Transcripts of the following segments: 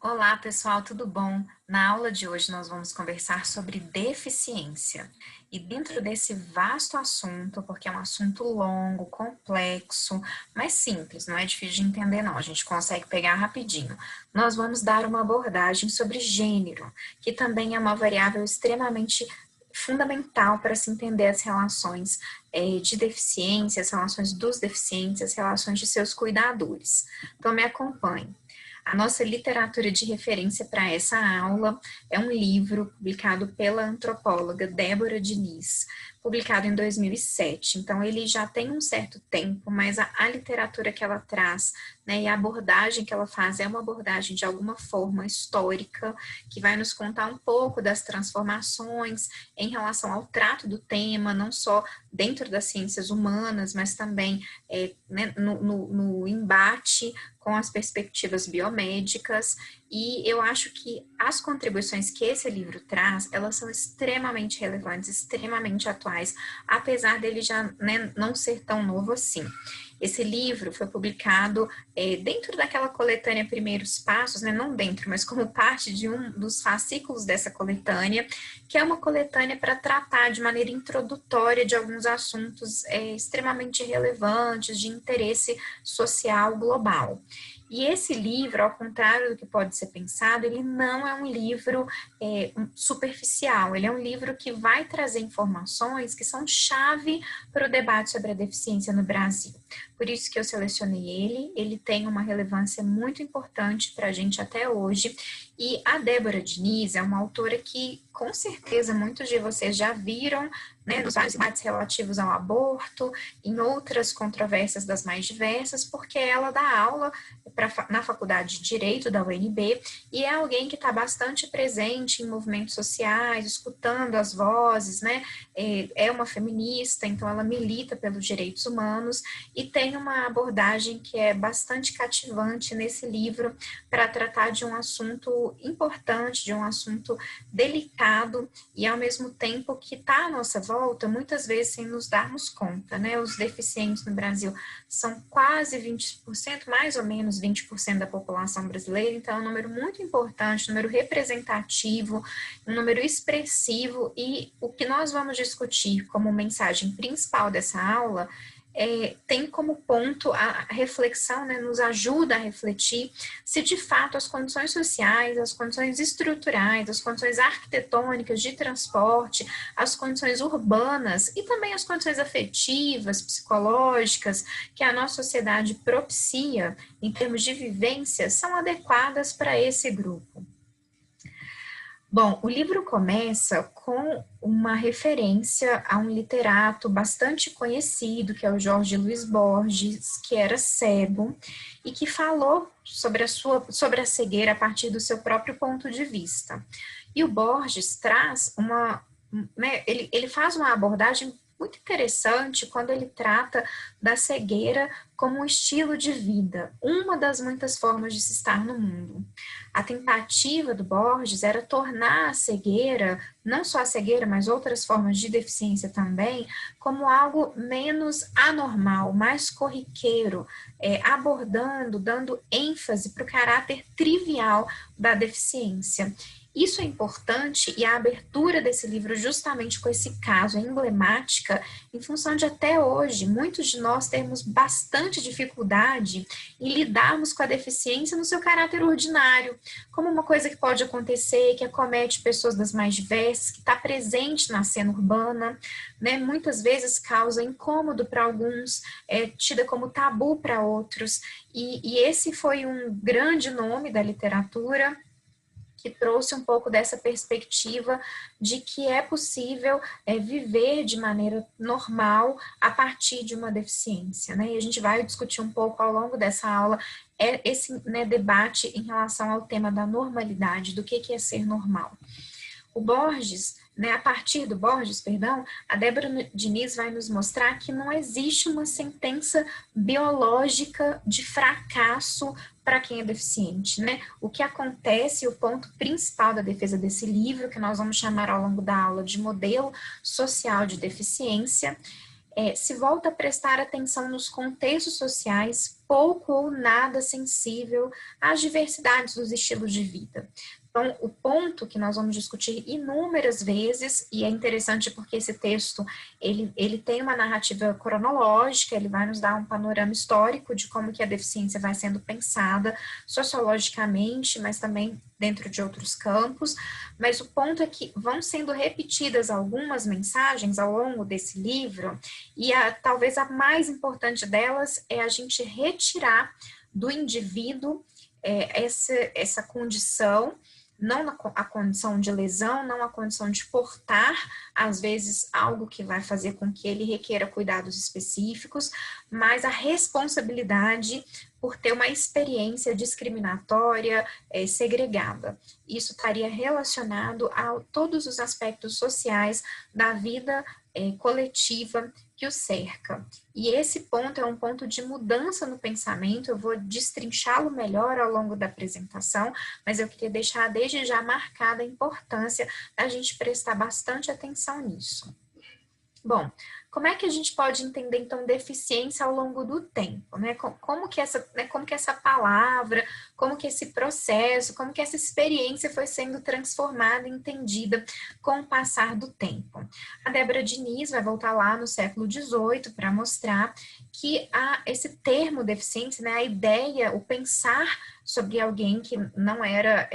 Olá, pessoal, tudo bom? Na aula de hoje nós vamos conversar sobre deficiência. E dentro desse vasto assunto, porque é um assunto longo, complexo, mas simples, não é difícil de entender não, a gente consegue pegar rapidinho. Nós vamos dar uma abordagem sobre gênero, que também é uma variável extremamente fundamental para se entender as relações de deficiência, as relações dos deficientes, as relações de seus cuidadores. Então me acompanhe. A nossa literatura de referência para essa aula é um livro publicado pela antropóloga Débora Diniz, publicado em 2007. Então, ele já tem um certo tempo, mas a literatura que ela traz, né, e a abordagem que ela faz é uma abordagem de alguma forma histórica, que vai nos contar um pouco das transformações em relação ao trato do tema, não só dentro das ciências humanas, mas também né, no embate com as perspectivas biomédicas, e eu acho que as contribuições que esse livro traz, elas são extremamente relevantes, extremamente atuais, apesar dele já, né, não ser tão novo assim. Esse livro foi publicado dentro daquela coletânea Primeiros Passos, né, não dentro, mas como parte de um dos fascículos dessa coletânea, que é uma coletânea para tratar de maneira introdutória de alguns assuntos extremamente relevantes, de interesse social global. E esse livro, ao contrário do que pode ser pensado, ele não é um livro superficial, ele é um livro que vai trazer informações que são chave para o debate sobre a deficiência no Brasil. Por isso que eu selecionei ele tem uma relevância muito importante para a gente até hoje, e a Débora Diniz é uma autora que, com certeza, muitos de vocês já viram, né, nos vários debates relativos ao aborto, em outras controvérsias das mais diversas, porque ela dá aula na Faculdade de Direito da UNB, e é alguém que está bastante presente em movimentos sociais, escutando as vozes, né? É uma feminista, então ela milita pelos direitos humanos, e tem uma abordagem que é bastante cativante nesse livro para tratar de um assunto importante, de um assunto delicado, e ao mesmo tempo que está à nossa volta, muitas vezes sem nos darmos conta, né? Os deficientes no Brasil são quase 20%, mais ou menos 20% da população brasileira, então é um número muito importante, um número representativo, um número expressivo, e o que nós vamos discutir como mensagem principal dessa aula tem como ponto a reflexão, né, nos ajuda a refletir se de fato as condições sociais, as condições estruturais, as condições arquitetônicas de transporte, as condições urbanas e também as condições afetivas, psicológicas que a nossa sociedade propicia em termos de vivência são adequadas para esse grupo. Bom, o livro começa com uma referência a um literato bastante conhecido, que é o Jorge Luiz Borges, que era cego e que falou sobre a cegueira a partir do seu próprio ponto de vista. E o Borges traz né, ele faz uma abordagem muito interessante quando ele trata da cegueira como um estilo de vida, uma das muitas formas de se estar no mundo. A tentativa do Borges era tornar a cegueira, não só a cegueira, mas outras formas de deficiência também, como algo menos anormal, mais corriqueiro, abordando, dando ênfase para o caráter trivial da deficiência. Isso é importante, e a abertura desse livro justamente com esse caso é emblemática em função de até hoje muitos de nós termos bastante dificuldade em lidarmos com a deficiência no seu caráter ordinário, como uma coisa que pode acontecer, que acomete pessoas das mais diversas, que está presente na cena urbana, né? Muitas vezes causa incômodo para alguns, tida como tabu para outros, e esse foi um grande nome da literatura que trouxe um pouco dessa perspectiva de que é possível viver de maneira normal a partir de uma deficiência, né? E a gente vai discutir um pouco ao longo dessa aula esse, né, debate em relação ao tema da normalidade, do que é ser normal. O Borges, né, a partir do Borges, perdão, a Débora Diniz vai nos mostrar que não existe uma sentença biológica de fracasso para quem é deficiente, né? O que acontece, o ponto principal da defesa desse livro, que nós vamos chamar ao longo da aula de modelo social de deficiência, se volta a prestar atenção nos contextos sociais pouco ou nada sensível às diversidades dos estilos de vida. Então, o ponto que nós vamos discutir inúmeras vezes, e é interessante porque esse texto, ele tem uma narrativa cronológica, ele vai nos dar um panorama histórico de como que a deficiência vai sendo pensada sociologicamente, mas também dentro de outros campos, mas o ponto é que vão sendo repetidas algumas mensagens ao longo desse livro, e talvez a mais importante delas é a gente retirar do indivíduo essa condição, não a condição de lesão, não a condição de portar, às vezes, algo que vai fazer com que ele requeira cuidados específicos, mas a responsabilidade por ter uma experiência discriminatória, segregada. Isso estaria relacionado a todos os aspectos sociais da vida coletiva que o cerca. E esse ponto é um ponto de mudança no pensamento, eu vou destrinchá-lo melhor ao longo da apresentação, mas eu queria deixar desde já marcada a importância da gente prestar bastante atenção nisso. Bom, como é que a gente pode entender, então, deficiência ao longo do tempo, né? Como que essa palavra, como que esse processo, como que essa experiência foi sendo transformada, entendida com o passar do tempo. A Débora Diniz vai voltar lá no século XVIII para mostrar que esse termo deficiência, né, a ideia, o pensar sobre alguém que não era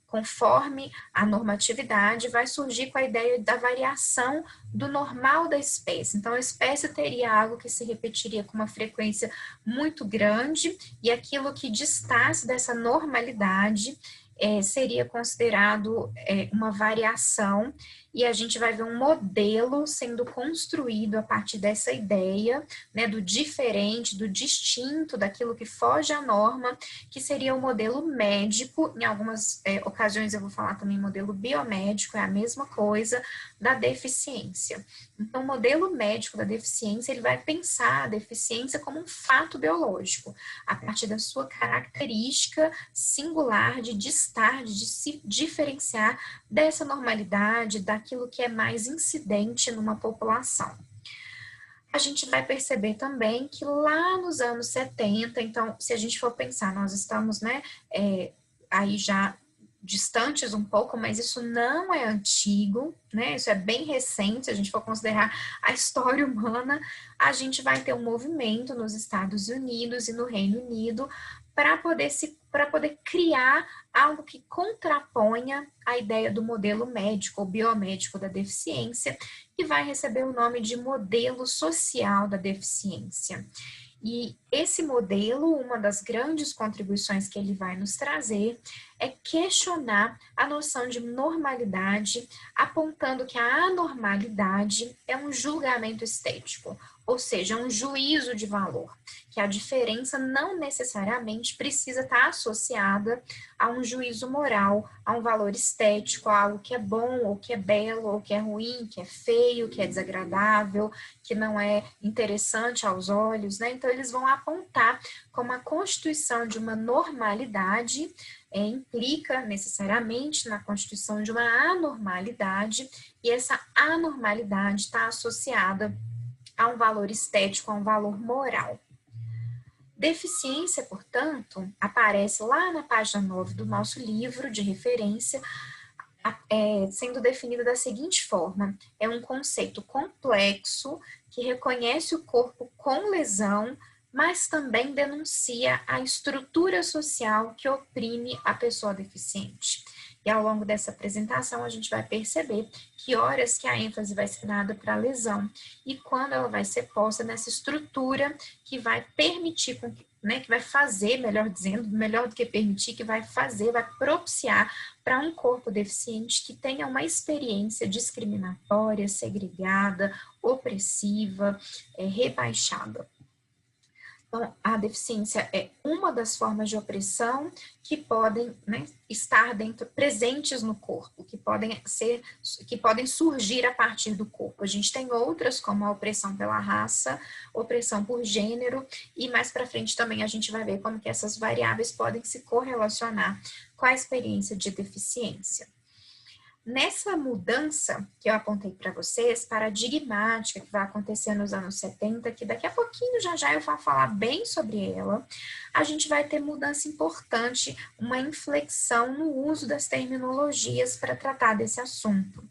conforme a normatividade, vai surgir com a ideia da variação do normal da espécie. Então, a espécie teria algo que se repetiria com uma frequência muito grande, e aquilo que distasse dessa normalidade seria considerado uma variação, e a gente vai ver um modelo sendo construído a partir dessa ideia, né, do diferente, do distinto, daquilo que foge à norma, que seria o modelo médico. Em algumas ocasiões eu vou falar também modelo biomédico, é a mesma coisa, da deficiência. Então, o modelo médico da deficiência, ele vai pensar a deficiência como um fato biológico, a partir da sua característica singular de distar, de se diferenciar dessa normalidade, daquilo que é mais incidente numa população. A gente vai perceber também que lá nos anos 70, então, se a gente for pensar, nós estamos, né, aí já distantes um pouco, mas isso não é antigo, né? Isso é bem recente, se a gente for considerar a história humana, a gente vai ter um movimento nos Estados Unidos e no Reino Unido para poder criar algo que contraponha a ideia do modelo médico ou biomédico da deficiência, que vai receber o nome de modelo social da deficiência. E esse modelo, uma das grandes contribuições que ele vai nos trazer é questionar a noção de normalidade, apontando que a anormalidade é um julgamento estético, ou seja, um juízo de valor, que a diferença não necessariamente precisa estar associada a um juízo moral, a um valor estético, a algo que é bom, ou que é belo, ou que é ruim, que é feio, que é desagradável, que não é interessante aos olhos, né? Então, eles vão apontar como a constituição de uma normalidade implica necessariamente na constituição de uma anormalidade, e essa anormalidade está associada a um valor estético, a um valor moral. Deficiência, portanto, aparece lá na página 9 do nosso livro de referência, sendo definida da seguinte forma: é um conceito complexo que reconhece o corpo com lesão, mas também denuncia a estrutura social que oprime a pessoa deficiente. E ao longo dessa apresentação a gente vai perceber que horas que a ênfase vai ser dada para a lesão e quando ela vai ser posta nessa estrutura que vai permitir, né, que vai fazer, melhor dizendo, melhor do que permitir, que vai fazer, vai propiciar para um corpo deficiente que tenha uma experiência discriminatória, segregada, opressiva, rebaixada. Então, a deficiência é uma das formas de opressão que podem, né, estar presentes no corpo, que podem surgir a partir do corpo. A gente tem outras, como a opressão pela raça, opressão por gênero, e mais para frente também a gente vai ver como que essas variáveis podem se correlacionar com a experiência de deficiência. Nessa mudança que eu apontei para vocês, paradigmática, que vai acontecer nos anos 70, que daqui a pouquinho já eu vou falar bem sobre ela, a gente vai ter mudança importante, uma inflexão no uso das terminologias para tratar desse assunto.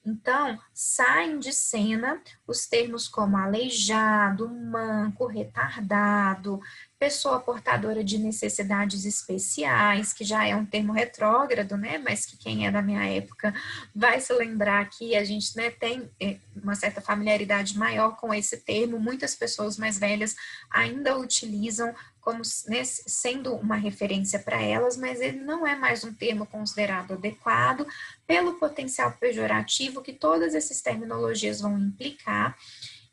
Então, saem de cena os termos como aleijado, manco, retardado, pessoa portadora de necessidades especiais, que já é um termo retrógrado, né? Mas que quem é da minha época vai se lembrar que a gente, né, tem uma certa familiaridade maior com esse termo. Muitas pessoas mais velhas ainda utilizam como, né, sendo uma referência para elas, mas ele não é mais um termo considerado adequado pelo potencial pejorativo que todas essas terminologias vão implicar,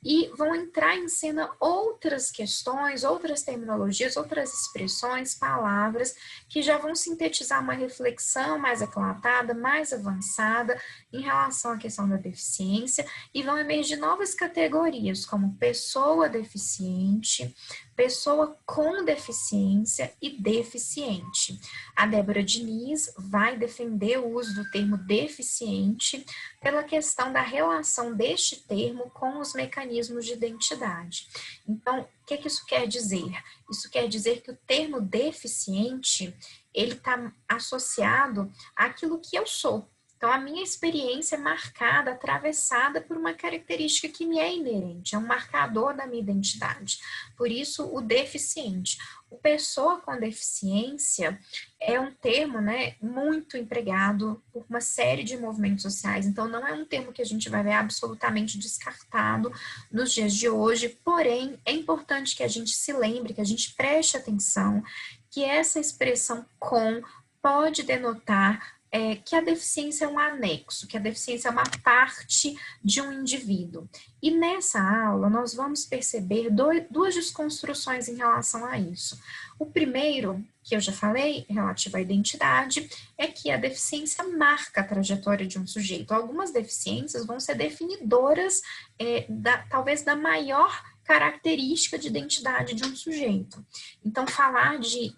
e vão entrar em cena outras questões, outras terminologias, outras expressões, palavras, que já vão sintetizar uma reflexão mais aclatada, mais avançada em relação à questão da deficiência, e vão emergir novas categorias, como pessoa deficiente, pessoa com deficiência e deficiente. A Débora Diniz vai defender o uso do termo deficiente pela questão da relação deste termo com os mecanismos de identidade. Então, o que isso quer dizer? Isso quer dizer que o termo deficiente, ele está associado àquilo que eu sou. Então, a minha experiência é marcada, atravessada por uma característica que me é inerente, é um marcador da minha identidade. Por isso, o deficiente. O pessoa com deficiência é um termo, né, muito empregado por uma série de movimentos sociais, então não é um termo que a gente vai ver absolutamente descartado nos dias de hoje, porém, é importante que a gente se lembre, que a gente preste atenção, que essa expressão com pode denotar que a deficiência é um anexo, que a deficiência é uma parte de um indivíduo. E nessa aula nós vamos perceber duas desconstruções em relação a isso. O primeiro, que eu já falei, relativo à identidade, é que a deficiência marca a trajetória de um sujeito. Algumas deficiências vão ser definidoras, talvez, da maior característica de identidade de um sujeito. Então, falar de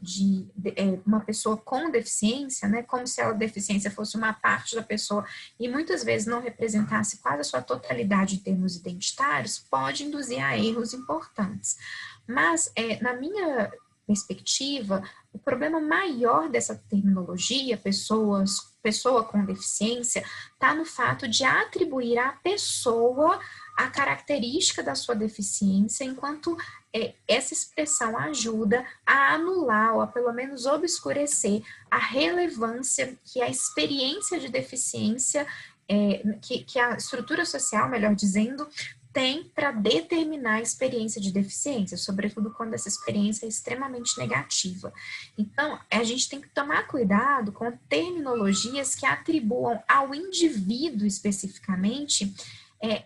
uma pessoa com deficiência, né, como se a deficiência fosse uma parte da pessoa e muitas vezes não representasse quase a sua totalidade em termos identitários, pode induzir a erros importantes. Mas, na minha perspectiva, o problema maior dessa terminologia, pessoa com deficiência, está no fato de atribuir à pessoa a característica da sua deficiência, enquanto essa expressão ajuda a anular ou a pelo menos obscurecer a relevância que a experiência de deficiência, que a estrutura social, melhor dizendo, tem para determinar a experiência de deficiência, sobretudo quando essa experiência é extremamente negativa. Então, a gente tem que tomar cuidado com terminologias que atribuam ao indivíduo especificamente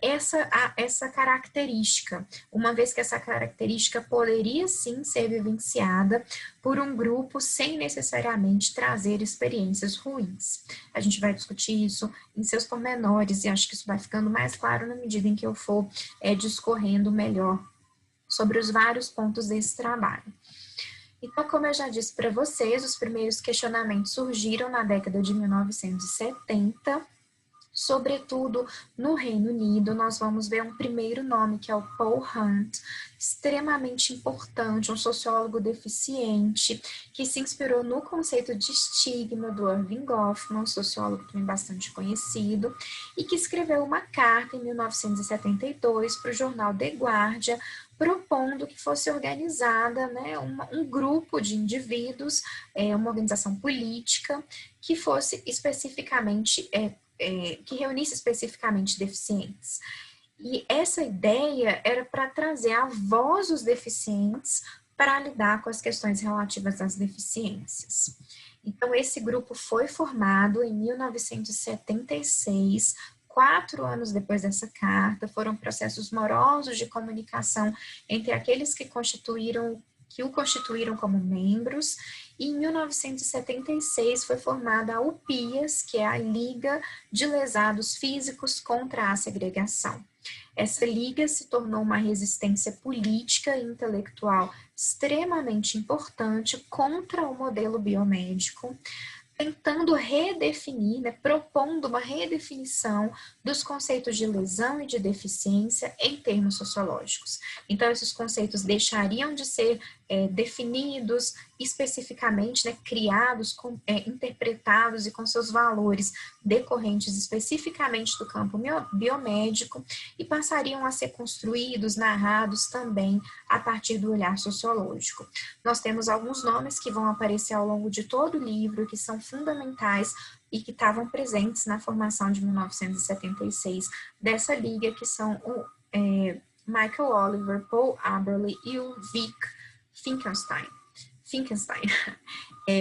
essa característica, uma vez que essa característica poderia sim ser vivenciada por um grupo sem necessariamente trazer experiências ruins. A gente vai discutir isso em seus pormenores e acho que isso vai ficando mais claro na medida em que eu for discorrendo melhor sobre os vários pontos desse trabalho. Então, como eu já disse para vocês, os primeiros questionamentos surgiram na década de 1970, sobretudo no Reino Unido. Nós vamos ver um primeiro nome, que é o Paul Hunt, extremamente importante, um sociólogo deficiente, que se inspirou no conceito de estigma do Irving Goffman, sociólogo também bastante conhecido, e que escreveu uma carta em 1972 para o jornal The Guardian, propondo que fosse organizada, né, um grupo de indivíduos, uma organização política, que fosse especificamente que reunisse especificamente deficientes. E essa ideia era para trazer a voz dos deficientes para lidar com as questões relativas às deficiências. Então, esse grupo foi formado em 1976, 4 anos depois dessa carta. Foram processos morosos de comunicação entre aqueles que o constituíram como membros, e em 1976 foi formada a UPIAS, que é a Liga de Lesados Físicos contra a Segregação. Essa liga se tornou uma resistência política e intelectual extremamente importante contra o modelo biomédico, tentando redefinir, né, propondo uma redefinição dos conceitos de lesão e de deficiência em termos sociológicos. Então, esses conceitos deixariam de ser definidos especificamente, né, criados, interpretados e com seus valores decorrentes especificamente do campo biomédico e passariam a ser construídos, narrados também a partir do olhar sociológico. Nós temos alguns nomes que vão aparecer ao longo de todo o livro, que são fundamentais e que estavam presentes na formação de 1976 dessa liga, que são o Michael Oliver, Paul Aberle e o Vic Finkelstein.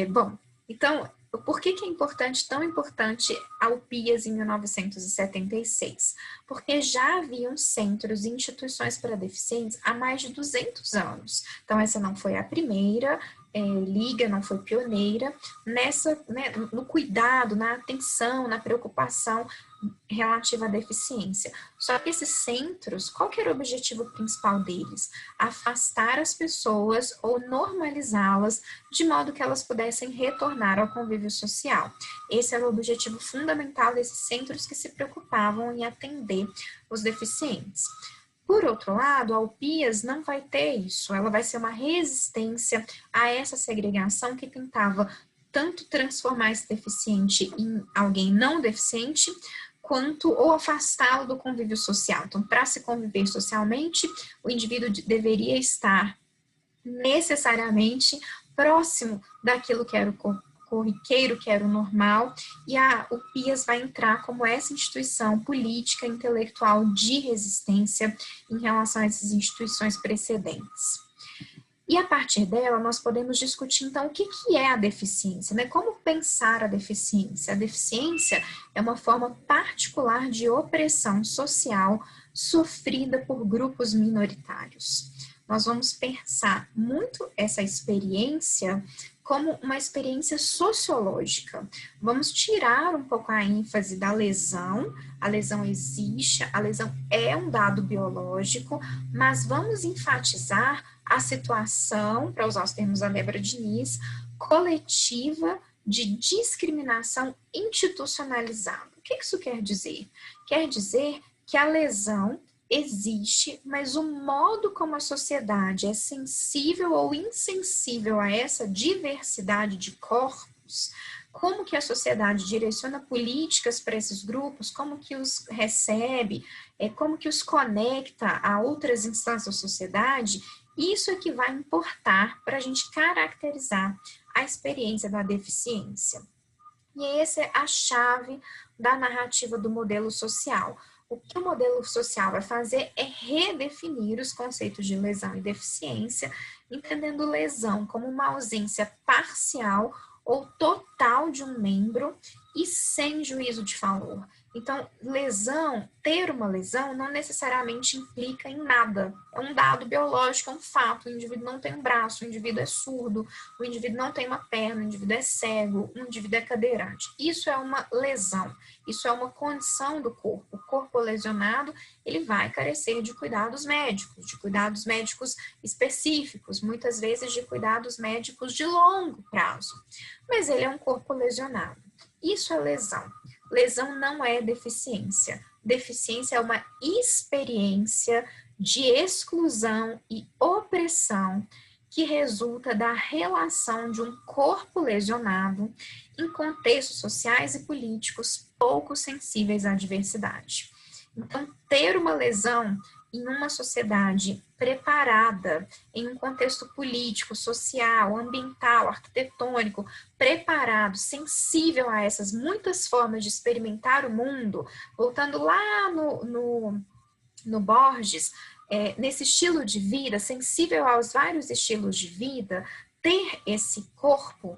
Bom, então, por que é importante, tão importante a UPIAS em 1976? Porque já haviam centros e instituições para deficientes há mais de 200 anos. Então, essa não foi a primeira liga, não foi pioneira no cuidado, na atenção, na preocupação relativa à deficiência. Só que esses centros, qual que era o objetivo principal deles? Afastar as pessoas ou normalizá-las de modo que elas pudessem retornar ao convívio social. Esse era o objetivo fundamental desses centros que se preocupavam em atender os deficientes. Por outro lado, a UPIAS não vai ter isso, ela vai ser uma resistência a essa segregação que tentava tanto transformar esse deficiente em alguém não deficiente, quanto ou afastá-lo do convívio social. Então, para se conviver socialmente, o indivíduo deveria estar necessariamente próximo daquilo que era o corriqueiro, que era o normal, e a UPIAS vai entrar como essa instituição política, intelectual de resistência em relação a essas instituições precedentes. E a partir dela, nós podemos discutir, então, o que é a deficiência, né? Como pensar a deficiência? A deficiência é uma forma particular de opressão social sofrida por grupos minoritários. Nós vamos pensar muito essa experiência como uma experiência sociológica. Vamos tirar um pouco a ênfase da lesão. A lesão existe, a lesão é um dado biológico, mas vamos enfatizar a situação, para usar os termos da Débora Diniz, coletiva de discriminação institucionalizada. O que isso quer dizer? Quer dizer que a lesão existe, mas o modo como a sociedade é sensível ou insensível a essa diversidade de corpos, como que a sociedade direciona políticas para esses grupos, como que os recebe, como que os conecta a outras instâncias da sociedade, isso é que vai importar para a gente caracterizar a experiência da deficiência. E essa é a chave da narrativa do modelo social. O que o modelo social vai fazer é redefinir os conceitos de lesão e deficiência, entendendo lesão como uma ausência parcial ou total de um membro e sem juízo de valor. Então, ter uma lesão não necessariamente implica em nada. É um dado biológico, é um fato. O indivíduo não tem um braço, o indivíduo é surdo, o indivíduo não tem uma perna, o indivíduo é cego, o indivíduo é cadeirante. Isso é uma lesão, isso é uma condição do corpo. O corpo lesionado, ele vai carecer de cuidados médicos específicos, muitas vezes de cuidados médicos de longo prazo. Mas ele é um corpo lesionado. Isso é lesão. Lesão não é deficiência. Deficiência é uma experiência de exclusão e opressão que resulta da relação de um corpo lesionado em contextos sociais e políticos pouco sensíveis à diversidade. Então, ter uma lesão em uma sociedade preparada, em um contexto político, social, ambiental, arquitetônico, preparado, sensível a essas muitas formas de experimentar o mundo, voltando lá no Borges, nesse estilo de vida, sensível aos vários estilos de vida, ter esse corpo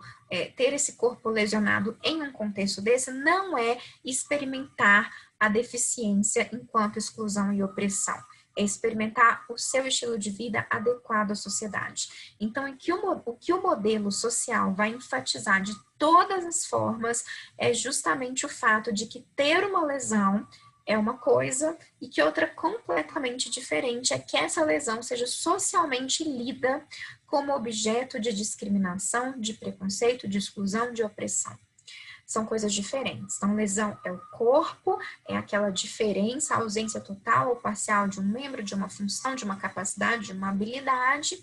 lesionado em um contexto desse não é experimentar a deficiência enquanto exclusão e opressão. É experimentar o seu estilo de vida adequado à sociedade. Então, o que o modelo social vai enfatizar de todas as formas é justamente o fato de que ter uma lesão é uma coisa e que outra completamente diferente é que essa lesão seja socialmente lida como objeto de discriminação, de preconceito, de exclusão, de opressão. são coisas diferentes. Então, lesão é o corpo, é aquela diferença, a ausência total ou parcial de um membro, de uma função, de uma capacidade, de uma habilidade,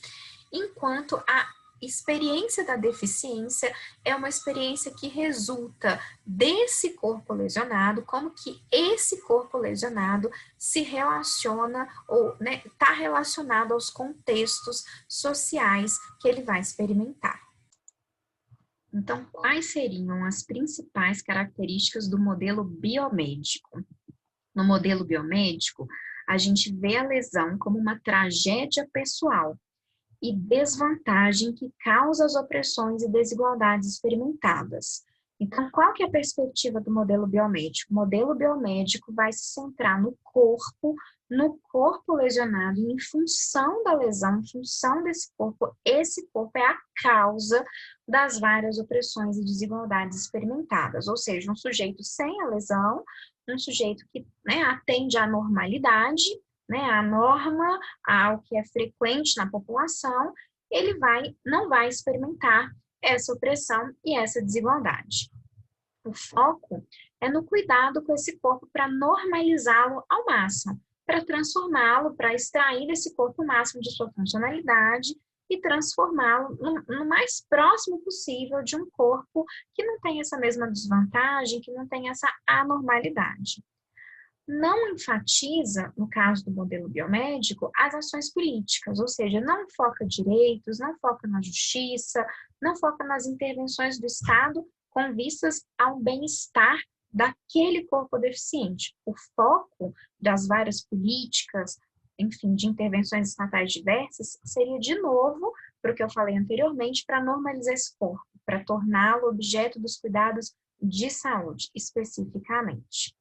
enquanto a experiência da deficiência é uma experiência que resulta desse corpo lesionado, como que esse corpo lesionado se relaciona ou está relacionado aos contextos sociais que ele vai experimentar. Então, quais seriam as principais características do modelo biomédico? No modelo biomédico, a gente vê a lesão como uma tragédia pessoal e desvantagem que causa as opressões e desigualdades experimentadas. Então, qual que é a perspectiva do modelo biomédico? O modelo biomédico vai se centrar no corpo lesionado, e em função da lesão, em função desse corpo, esse corpo é a causa das várias opressões e desigualdades experimentadas, ou seja, um sujeito sem a lesão, um sujeito que atende à normalidade, a norma, ao que é frequente na população, ele não vai experimentar essa opressão e essa desigualdade. O foco é no cuidado com esse corpo para normalizá-lo ao máximo, para transformá-lo, para extrair desse corpo o máximo de sua funcionalidade e transformá-lo no mais próximo possível de um corpo que não tem essa mesma desvantagem, que não tem essa anormalidade. Não enfatiza, no caso do modelo biomédico, as ações políticas, ou seja, não foca direitos, não foca na justiça, não foca nas intervenções do Estado com vistas ao bem-estar daquele corpo deficiente. O foco das várias políticas, enfim, de intervenções estatais diversas, seria de novo, para o que eu falei anteriormente, para normalizar esse corpo, para torná-lo objeto dos cuidados de saúde, especificamente.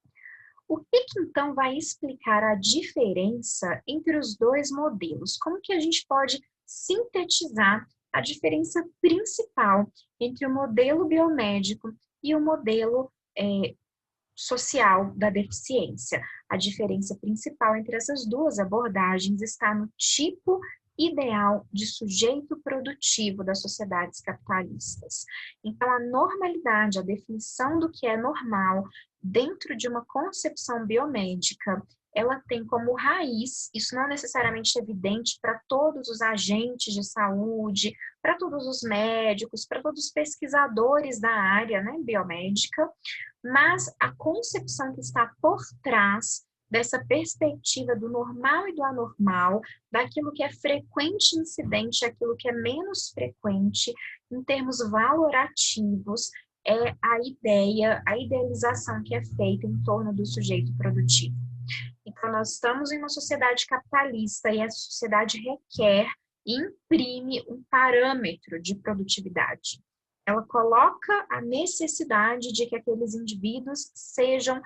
O que então vai explicar a diferença entre os dois modelos? Como que a gente pode sintetizar a diferença principal entre o modelo biomédico e o modelo social da deficiência? A diferença principal entre essas duas abordagens está no tipo ideal de sujeito produtivo das sociedades capitalistas. Então, a normalidade, a definição do que é normal dentro de uma concepção biomédica, ela tem como raiz, isso não necessariamente é evidente para todos os agentes de saúde, para todos os médicos, para todos os pesquisadores da área biomédica, mas a concepção que está por trás dessa perspectiva do normal e do anormal, daquilo que é frequente incidente, aquilo que é menos frequente, em termos valorativos, é a ideia, a idealização que é feita em torno do sujeito produtivo. Então, nós estamos em uma sociedade capitalista e essa sociedade requer e imprime um parâmetro de produtividade. Ela coloca a necessidade de que aqueles indivíduos sejam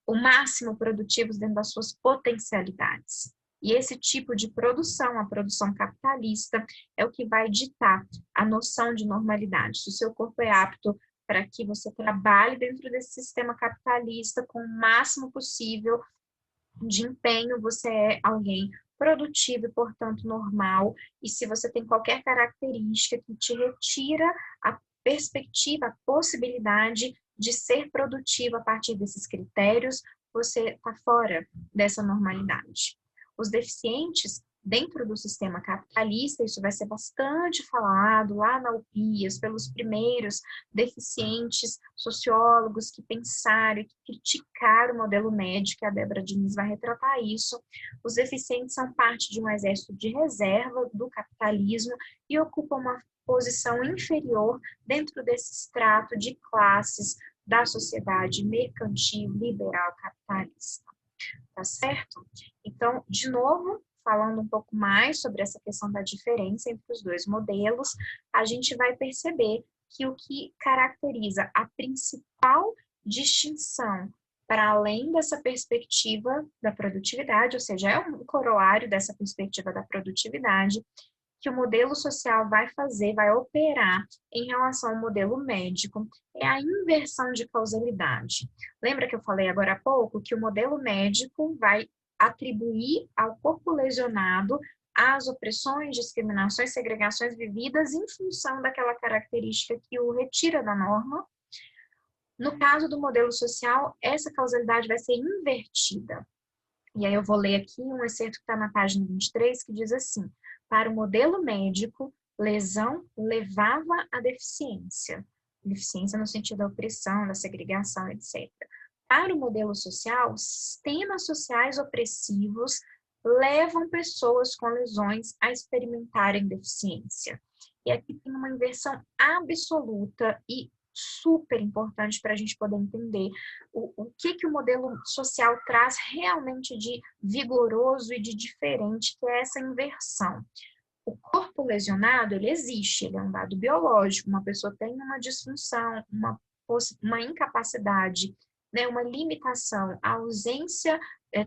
o máximo produtivos dentro das suas potencialidades. E esse tipo de produção, a produção capitalista, é o que vai ditar a noção de normalidade. Se o seu corpo é apto para que você trabalhe dentro desse sistema capitalista com o máximo possível de empenho, você é alguém produtivo e, portanto, normal. E se você tem qualquer característica que te retira a perspectiva, a possibilidade de ser produtivo a partir desses critérios, você está fora dessa normalidade. Os deficientes, dentro do sistema capitalista, isso vai ser bastante falado lá na UPIAS, pelos primeiros deficientes sociólogos que pensaram e que criticaram o modelo médico, a Débora Diniz vai retratar isso. Os deficientes são parte de um exército de reserva do capitalismo e ocupam uma posição inferior dentro desse extrato de classes da sociedade mercantil, liberal, capitalista. Tá certo? Então, de novo, falando um pouco mais sobre essa questão da diferença entre os dois modelos, a gente vai perceber que o que caracteriza a principal distinção para além dessa perspectiva da produtividade, ou seja, é um corolário dessa perspectiva da produtividade, que o modelo social vai fazer, vai operar em relação ao modelo médico, é a inversão de causalidade. Lembra que eu falei agora há pouco que o modelo médico vai atribuir ao corpo lesionado as opressões, discriminações, segregações vividas em função daquela característica que o retira da norma. No caso do modelo social, essa causalidade vai ser invertida. E aí eu vou ler aqui um excerto que está na página 23, que diz assim: para o modelo médico, lesão levava à deficiência. Deficiência no sentido da opressão, da segregação, etc. Para o modelo social, sistemas sociais opressivos levam pessoas com lesões a experimentarem deficiência. E aqui tem uma inversão absoluta e super importante para a gente poder entender o que o modelo social traz realmente de vigoroso e de diferente, que é essa inversão. O corpo lesionado, ele existe, ele é um dado biológico, uma pessoa tem uma disfunção, uma incapacidade, né, uma limitação, a ausência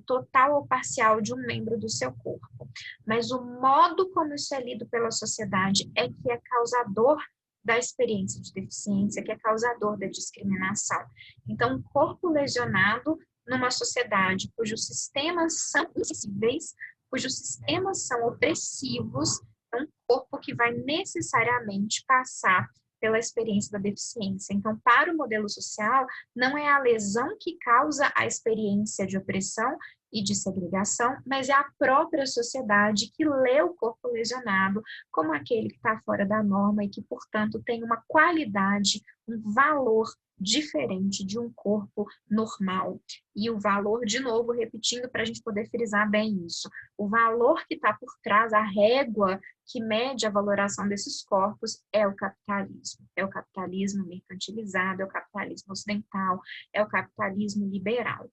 total ou parcial de um membro do seu corpo. Mas o modo como isso é lido pela sociedade é que é causador da experiência de deficiência, que é causador da discriminação. Então, um corpo lesionado numa sociedade cujos sistemas são insensíveis, cujos sistemas são opressivos, é um corpo que vai necessariamente passar pela experiência da deficiência. Então, para o modelo social, não é a lesão que causa a experiência de opressão e de segregação, mas é a própria sociedade que lê o corpo lesionado como aquele que está fora da norma e que, portanto, tem uma qualidade, um valor diferente de um corpo normal. E o valor, de novo, repetindo para a gente poder frisar bem isso, o valor que está por trás, a régua que mede a valoração desses corpos é o capitalismo. É o capitalismo mercantilizado, é o capitalismo ocidental, é o capitalismo liberal.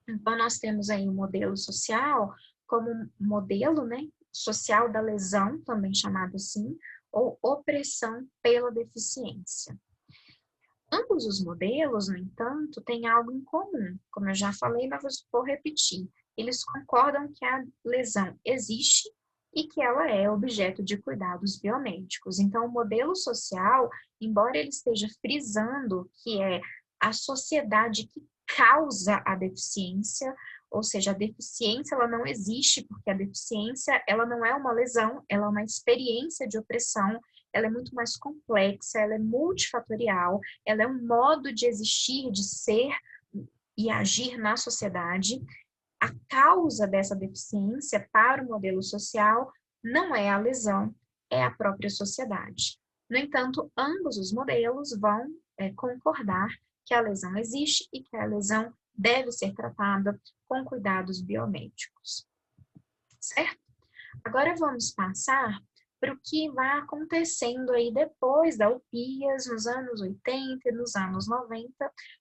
Então, nós temos aí um modelo social como um modelo, né, social da lesão, também chamado assim, ou opressão pela deficiência. Ambos os modelos, no entanto, têm algo em comum, como eu já falei, mas vou repetir. Eles concordam que a lesão existe e que ela é objeto de cuidados biomédicos. Então, o modelo social, embora ele esteja frisando que é a sociedade que causa a deficiência, ou seja, a deficiência ela não existe, porque a deficiência ela não é uma lesão, ela é uma experiência de opressão, ela é muito mais complexa, ela é multifatorial, ela é um modo de existir, de ser e agir na sociedade. A causa dessa deficiência para o modelo social não é a lesão, é a própria sociedade. No entanto, ambos os modelos vão concordar que a lesão existe e que a lesão deve ser tratada com cuidados biomédicos. Certo? Agora vamos passar para o que vai acontecendo aí depois da UPIAS, nos anos 80 e nos anos 90,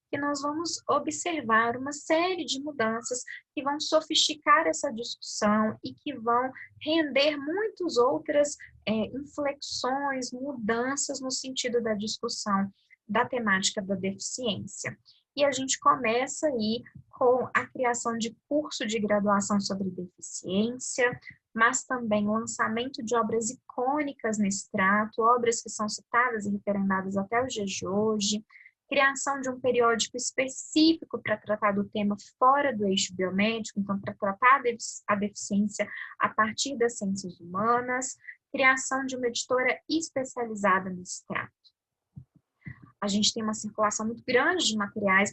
que nós vamos observar uma série de mudanças que vão sofisticar essa discussão e que vão render muitas outras inflexões, mudanças no sentido da discussão da temática da deficiência. E a gente começa aí com a criação de curso de graduação sobre deficiência, mas também o lançamento de obras icônicas nesse trato, obras que são citadas e referendadas até os dias de hoje, criação de um periódico específico para tratar do tema fora do eixo biomédico, então para tratar a deficiência a partir das ciências humanas, criação de uma editora especializada nesse trato. A gente tem uma circulação muito grande de materiais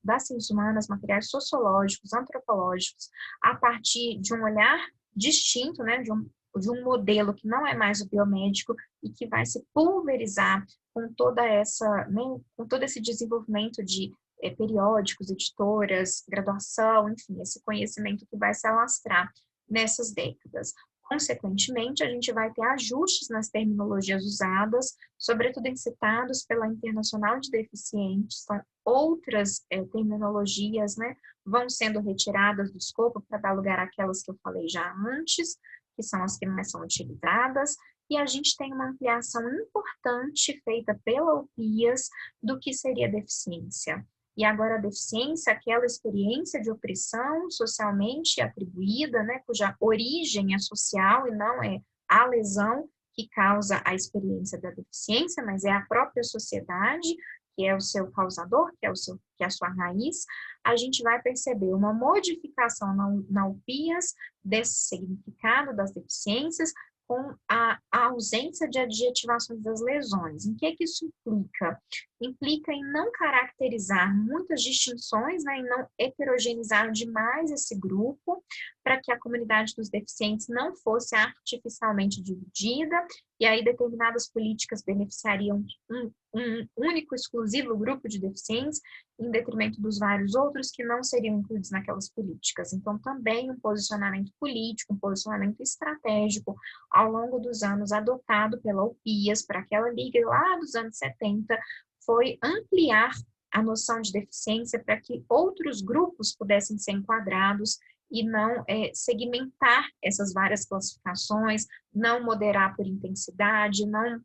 das ciências humanas, materiais sociológicos, antropológicos, a partir de um olhar distinto, né, de um modelo que não é mais o biomédico e que vai se pulverizar com toda essa, né, com todo esse desenvolvimento de periódicos, editoras, graduação, enfim, esse conhecimento que vai se alastrar nessas décadas. Consequentemente, a gente vai ter ajustes nas terminologias usadas, sobretudo encitados pela Internacional de Deficientes, então outras terminologias, né, vão sendo retiradas do escopo para dar lugar àquelas que eu falei já antes, que são as que mais são utilizadas, e a gente tem uma ampliação importante feita pela UPIAS do que seria deficiência. E agora a deficiência, aquela experiência de opressão socialmente atribuída, né, cuja origem é social e não é a lesão que causa a experiência da deficiência, mas é a própria sociedade que é o seu causador, que é a sua raiz, a gente vai perceber uma modificação na UPIAS desse significado das deficiências com a ausência de adjetivações das lesões. Em que isso implica? implica em não caracterizar muitas distinções, né, em não heterogeneizar demais esse grupo, para que a comunidade dos deficientes não fosse artificialmente dividida, e aí determinadas políticas beneficiariam um único, exclusivo grupo de deficientes, em detrimento dos vários outros que não seriam incluídos naquelas políticas. Então, também um posicionamento político, um posicionamento estratégico, ao longo dos anos, adotado pela UPIAS, para aquela liga lá dos anos 70, foi ampliar a noção de deficiência para que outros grupos pudessem ser enquadrados e não segmentar essas várias classificações, não moderar por intensidade, não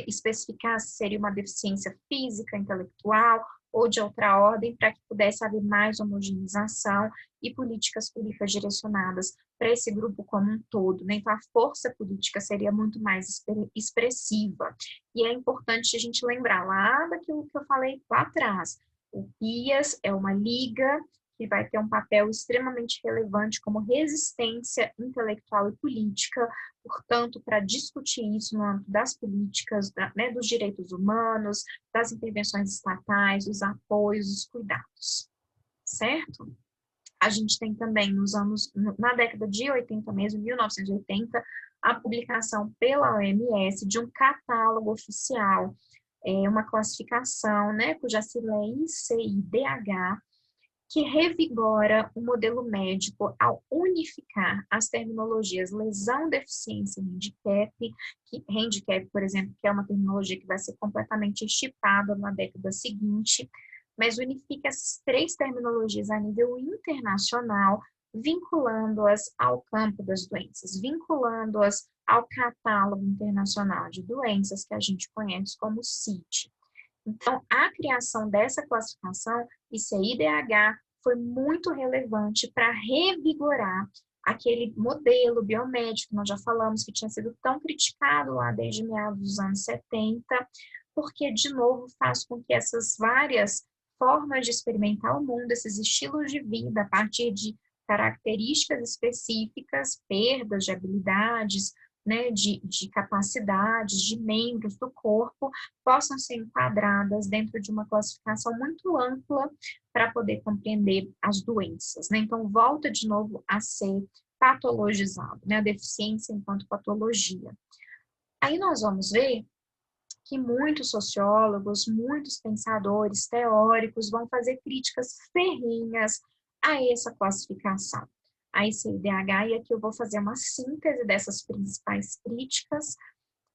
especificar se seria uma deficiência física, intelectual ou de outra ordem, para que pudesse haver mais homogeneização e políticas públicas direcionadas para esse grupo como um todo, né? Então, a força política seria muito mais expressiva. E é importante a gente lembrar lá daquilo que eu falei lá atrás. O PIAS é uma liga que vai ter um papel extremamente relevante como resistência intelectual e política, portanto, para discutir isso no âmbito das políticas, né, dos direitos humanos, das intervenções estatais, dos apoios, dos cuidados, certo? A gente tem também na década de 80 mesmo, 1980, a publicação pela OMS de um catálogo oficial, uma classificação, né, cuja sigla é ICIDH, que revigora o modelo médico ao unificar as terminologias lesão, deficiência e handicap, por exemplo, que é uma terminologia que vai ser completamente estipada na década seguinte, mas unifica essas três terminologias a nível internacional, vinculando-as ao campo das doenças, vinculando-as ao catálogo internacional de doenças que a gente conhece como CID. Então, a criação dessa classificação, ICIDH, foi muito relevante para revigorar aquele modelo biomédico que nós já falamos que tinha sido tão criticado lá desde meados dos anos 70, porque, de novo, faz com que essas várias formas de experimentar o mundo, esses estilos de vida, a partir de características específicas, perdas de habilidades, né, de capacidades, de membros do corpo, possam ser enquadradas dentro de uma classificação muito ampla para poder compreender as doenças, né? Então, volta de novo a ser patologizado, né? A deficiência enquanto patologia. Aí nós vamos ver que muitos sociólogos, muitos pensadores teóricos vão fazer críticas ferrenhas a essa classificação, a ICIDH, e aqui eu vou fazer uma síntese dessas principais críticas.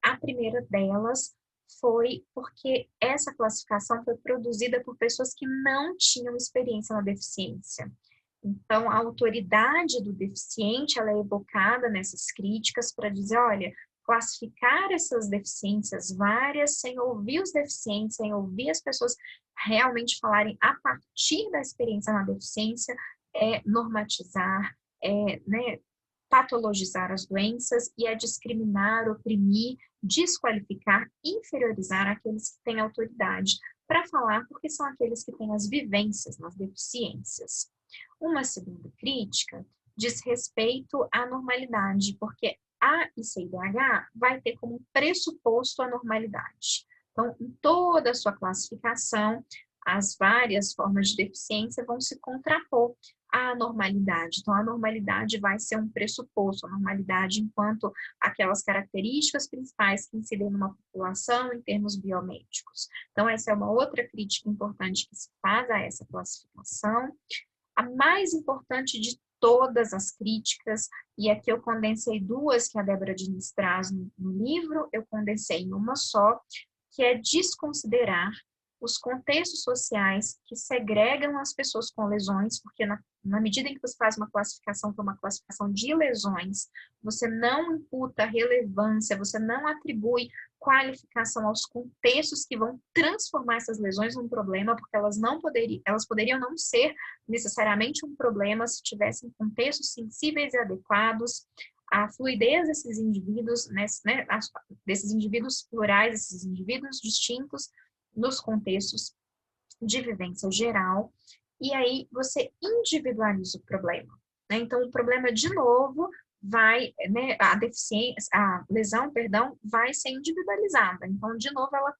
A primeira delas foi porque essa classificação foi produzida por pessoas que não tinham experiência na deficiência. Então, a autoridade do deficiente, ela é evocada nessas críticas para dizer, olha, classificar essas deficiências várias, sem ouvir os deficientes, sem ouvir as pessoas realmente falarem a partir da experiência na deficiência, é normatizar, né, patologizar as doenças e é discriminar, oprimir, desqualificar, inferiorizar aqueles que têm autoridade para falar, porque são aqueles que têm as vivências nas deficiências. Uma segunda crítica diz respeito à normalidade, porque a ICIDH vai ter como pressuposto a normalidade. Então, em toda a sua classificação, as várias formas de deficiência vão se contrapor à normalidade. Então, a normalidade vai ser um pressuposto, a normalidade enquanto aquelas características principais que incidem numa população em termos biomédicos. Então, essa é uma outra crítica importante que se faz a essa classificação. A mais importante de todas as críticas, e aqui eu condensei duas que a Débora Diniz traz no livro, eu condensei em uma só, que é desconsiderar os contextos sociais que segregam as pessoas com lesões, porque na medida em que você faz uma classificação que é uma classificação de lesões, você não imputa relevância, você não atribui qualificação aos contextos que vão transformar essas lesões num problema, porque elas poderiam não ser necessariamente um problema se tivessem contextos sensíveis e adequados. A fluidez desses indivíduos, né, desses indivíduos plurais, desses indivíduos distintos, nos contextos de vivência geral, e aí você individualiza o problema, né? Então, o problema, de novo, vai, né, a lesão, perdão, vai ser individualizada. Então, de novo, ela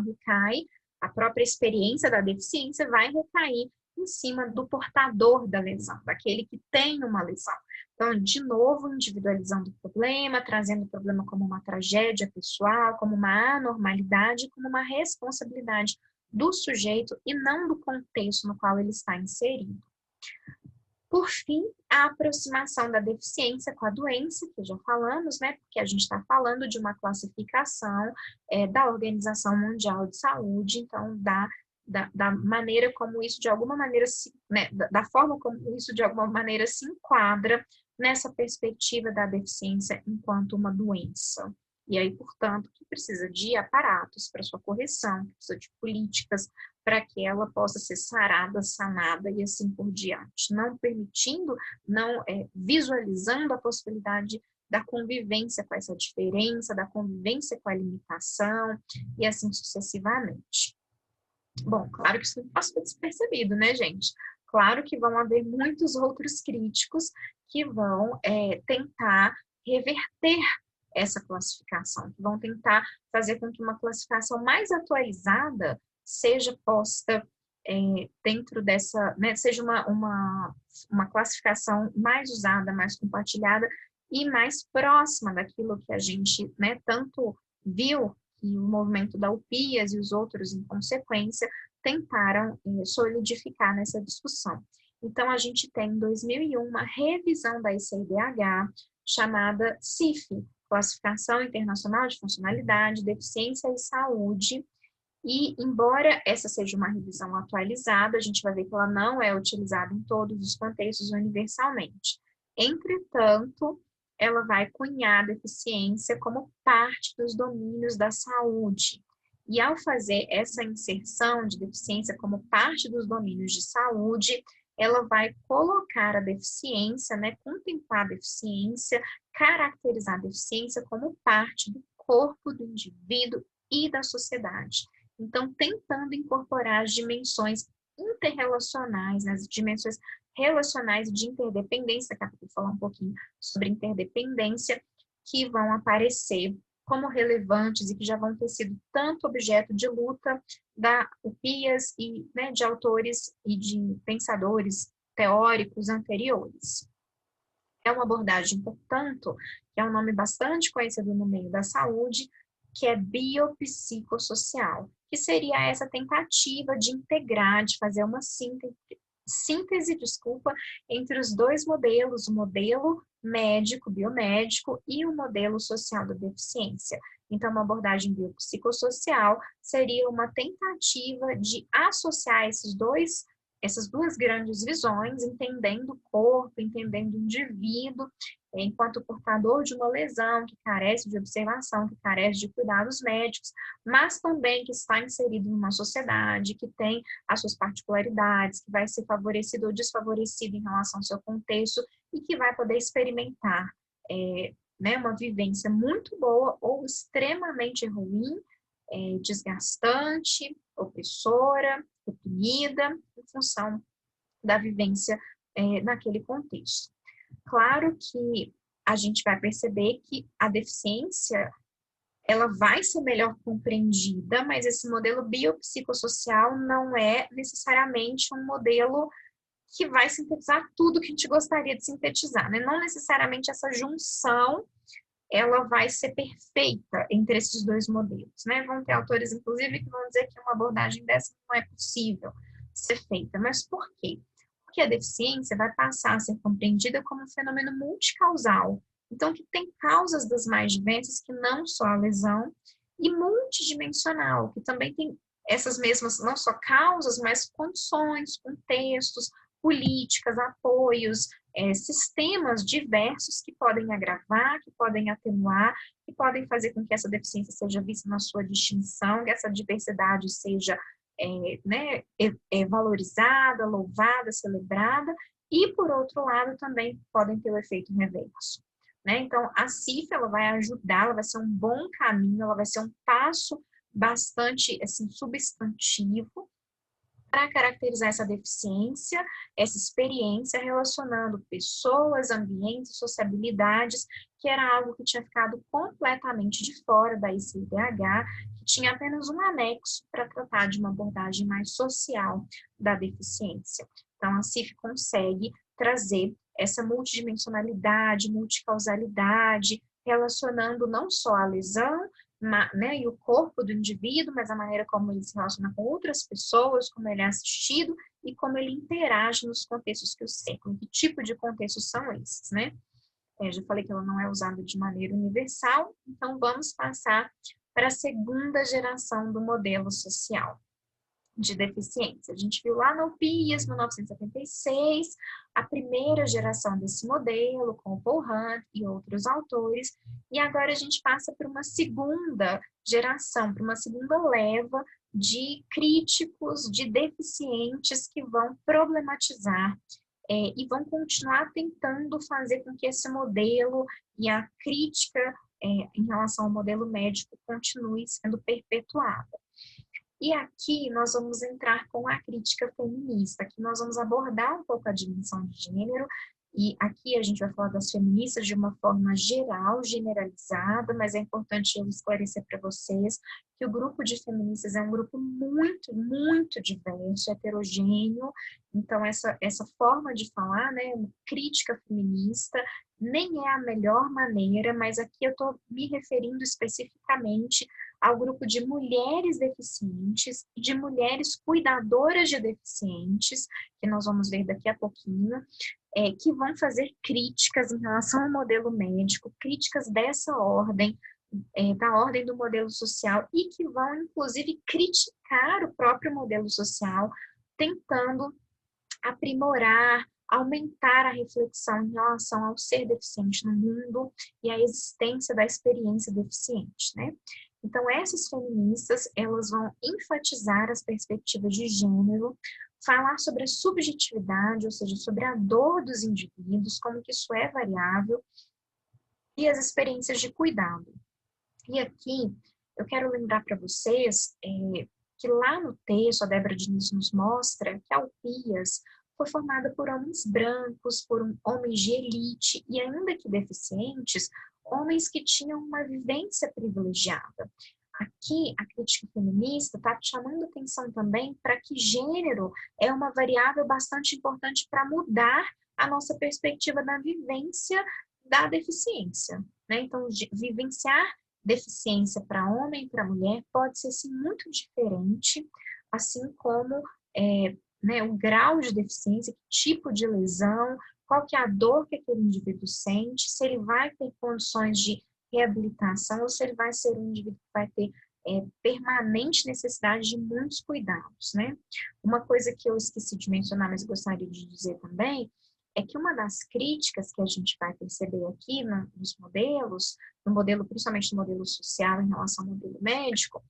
recai a própria experiência da deficiência vai recair em cima do portador da lesão, daquele que tem uma lesão. Então, de novo, individualizando o problema, trazendo o problema como uma tragédia pessoal, como uma anormalidade, como uma responsabilidade do sujeito e não do contexto no qual ele está inserido. Por fim, a aproximação da deficiência com a doença, que já falamos, né? Porque a gente está falando de uma classificação da Organização Mundial de Saúde, então, da maneira como isso de alguma maneira da forma como isso de alguma maneira se enquadra nessa perspectiva da deficiência enquanto uma doença. E aí, portanto, que precisa de aparatos para sua correção, que precisa de políticas para que ela possa ser sarada, sanada e assim por diante, não permitindo, não visualizando a possibilidade da convivência com essa diferença, da convivência com a limitação e assim sucessivamente. Bom, claro que isso não passa despercebido, né, gente? Claro que vão haver muitos outros críticos que vão tentar reverter essa classificação, que vão tentar fazer com que uma classificação mais atualizada seja posta dentro dessa, né, seja uma classificação mais usada, mais compartilhada e mais próxima daquilo que a gente, né, tanto viu que o movimento da UPIAS e os outros, em consequência, tentaram solidificar nessa discussão. Então, a gente tem, em 2001, uma revisão da ICIDH, chamada CIF, Classificação Internacional de Funcionalidade, Deficiência e Saúde, e, embora essa seja uma revisão atualizada, a gente vai ver que ela não é utilizada em todos os contextos universalmente. Entretanto, ela vai cunhar a deficiência como parte dos domínios da saúde. E ao fazer essa inserção de deficiência como parte dos domínios de saúde, ela vai colocar a deficiência, né, contemplar a deficiência, caracterizar a deficiência como parte do corpo do indivíduo e da sociedade. Então, tentando incorporar as dimensões interrelacionais, as dimensões relacionais de interdependência, que eu vou falar um pouquinho sobre interdependência, que vão aparecer como relevantes e que já vão ter sido tanto objeto de luta da UPIAS e, né, de autores e de pensadores teóricos anteriores. É uma abordagem, portanto, que é um nome bastante conhecido no meio da saúde, que é biopsicossocial, que seria essa tentativa de integrar, de fazer uma síntese, entre os dois modelos, o modelo médico, biomédico e o modelo social da deficiência. Então, uma abordagem biopsicossocial seria uma tentativa de associar essas duas grandes visões, entendendo o corpo, entendendo o indivíduo, enquanto portador de uma lesão que carece de observação, que carece de cuidados médicos, mas também que está inserido em uma sociedade, que tem as suas particularidades, que vai ser favorecido ou desfavorecido em relação ao seu contexto e que vai poder experimentar né, uma vivência muito boa ou extremamente ruim, desgastante, opressora, reprimida, em função da vivência naquele contexto. Claro que a gente vai perceber que a deficiência ela vai ser melhor compreendida, mas esse modelo biopsicossocial não é necessariamente um modelo que vai sintetizar tudo que a gente gostaria de sintetizar, né? Não necessariamente essa junção ela vai ser perfeita entre esses dois modelos, né? Vão ter autores, inclusive, que vão dizer que uma abordagem dessa não é possível ser feita. Mas por quê? Porque a deficiência vai passar a ser compreendida como um fenômeno multicausal. Então, que tem causas das mais diversas que não só a lesão, e multidimensional, que também tem essas mesmas, não só causas, mas condições, contextos, políticas, apoios, sistemas diversos que podem agravar, que podem atenuar, que podem fazer com que essa deficiência seja vista na sua distinção, que essa diversidade seja valorizada, louvada, celebrada, e, por outro lado, também podem ter o efeito reverso. Né? Então, a CIF ela vai ajudar, ela vai ser um bom caminho, ela vai ser um passo bastante assim, substantivo para caracterizar essa deficiência, essa experiência, relacionando pessoas, ambientes, sociabilidades, que era algo que tinha ficado completamente de fora da ICIDH, tinha apenas um anexo para tratar de uma abordagem mais social da deficiência. Então, a CIF consegue trazer essa multidimensionalidade, multicausalidade, relacionando não só a lesão, né, e o corpo do indivíduo, mas a maneira como ele se relaciona com outras pessoas, como ele é assistido e como ele interage nos contextos que o cercam. Que tipo de contextos são esses, né? Já falei que ela não é usada de maneira universal, então vamos passar para a segunda geração do modelo social de deficiência. A gente viu lá no PIAS, 1976, a primeira geração desse modelo, com o Paul Hunt e outros autores, e agora a gente passa para uma segunda geração, para uma segunda leva de críticos, de deficientes que vão problematizar e vão continuar tentando fazer com que esse modelo e a crítica em relação ao modelo médico continue sendo perpetuada. E aqui nós vamos entrar com a crítica feminista, aqui nós vamos abordar um pouco a dimensão de gênero, e aqui a gente vai falar das feministas de uma forma geral, generalizada, mas é importante eu esclarecer para vocês que o grupo de feministas é um grupo muito, muito diverso, heterogêneo, então essa forma de falar, né, crítica feminista, nem é a melhor maneira, mas aqui eu estou me referindo especificamente ao grupo de mulheres deficientes e de mulheres cuidadoras de deficientes, que nós vamos ver daqui a pouquinho, que vão fazer críticas em relação ao modelo médico, críticas dessa ordem, da ordem do modelo social, e que vão, inclusive, criticar o próprio modelo social, tentando aprimorar, aumentar a reflexão em relação ao ser deficiente no mundo e a existência da experiência deficiente, né? Então, essas feministas, elas vão enfatizar as perspectivas de gênero, falar sobre a subjetividade, ou seja, sobre a dor dos indivíduos, como que isso é variável, e as experiências de cuidado. E aqui, eu quero lembrar para vocês que lá no texto, a Débora Diniz nos mostra que a UPIAS foi formada por homens brancos, por homens de elite, e ainda que deficientes, homens que tinham uma vivência privilegiada. Aqui, a crítica feminista está chamando atenção também para que gênero é uma variável bastante importante para mudar a nossa perspectiva da vivência da deficiência, né? Então, vivenciar deficiência para homem e para mulher pode ser, sim, muito diferente, assim como né, o grau de deficiência, que tipo de lesão, qual que é a dor que aquele indivíduo sente, se ele vai ter condições de reabilitação ou se ele vai ser um indivíduo que vai ter permanente necessidade de muitos cuidados, né? Uma coisa que eu esqueci de mencionar, mas gostaria de dizer também, é que uma das críticas que a gente vai perceber aqui nos modelos, no modelo, principalmente no modelo social em relação ao modelo médico,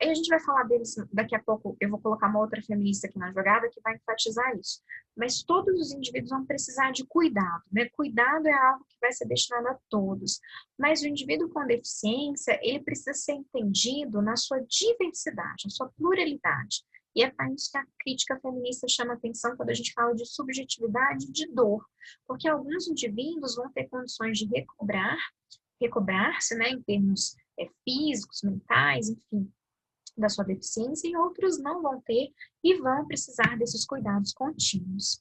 aí a gente vai falar deles daqui a pouco, eu vou colocar uma outra feminista aqui na jogada que vai enfatizar isso. Mas todos os indivíduos vão precisar de cuidado, né? Cuidado é algo que vai ser destinado a todos. Mas o indivíduo com deficiência, ele precisa ser entendido na sua diversidade, na sua pluralidade. E é para isso que a crítica feminista chama atenção quando a gente fala de subjetividade e de dor. Porque alguns indivíduos vão ter condições de recobrar-se, né, em termos físicos, mentais, enfim, da sua deficiência, e outros não vão ter e vão precisar desses cuidados contínuos.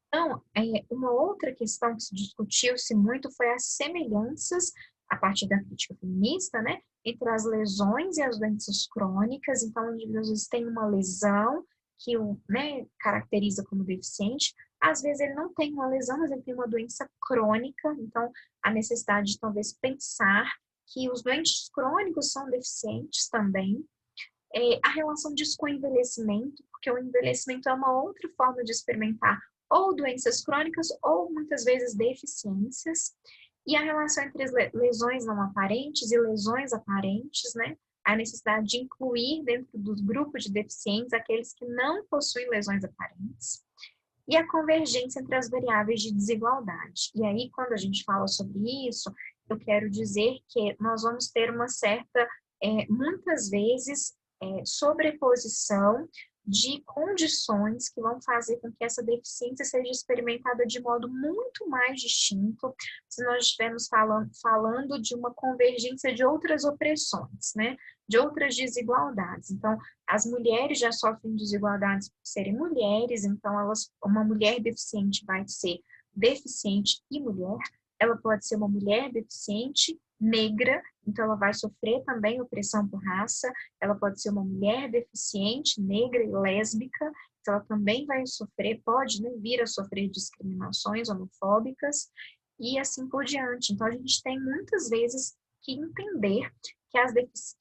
Então, uma outra questão que se discutiu-se muito foi as semelhanças, a partir da crítica feminista, né, entre as lesões e as doenças crônicas. Então, o indivíduo às vezes tem uma lesão que o caracteriza como deficiente, às vezes ele não tem uma lesão, mas ele tem uma doença crônica, então a necessidade de talvez pensar que os doentes crônicos são deficientes também. A relação disso com o envelhecimento, porque o envelhecimento é uma outra forma de experimentar ou doenças crônicas ou muitas vezes deficiências, e a relação entre as lesões não aparentes e lesões aparentes, né? A necessidade de incluir dentro do grupo de deficientes aqueles que não possuem lesões aparentes, e a convergência entre as variáveis de desigualdade. E aí, quando a gente fala sobre isso, eu quero dizer que nós vamos ter uma certa, muitas vezes, sobreposição de condições que vão fazer com que essa deficiência seja experimentada de modo muito mais distinto se nós estivermos falando de uma convergência de outras opressões, né? de outras desigualdades. Então, as mulheres já sofrem desigualdades por serem mulheres, então uma mulher deficiente vai ser deficiente e mulher, ela pode ser uma mulher deficiente negra, então ela vai sofrer também opressão por raça, ela pode ser uma mulher deficiente, negra e lésbica, então ela também vai sofrer, pode, né, vir a sofrer discriminações homofóbicas e assim por diante. Então a gente tem muitas vezes que entender que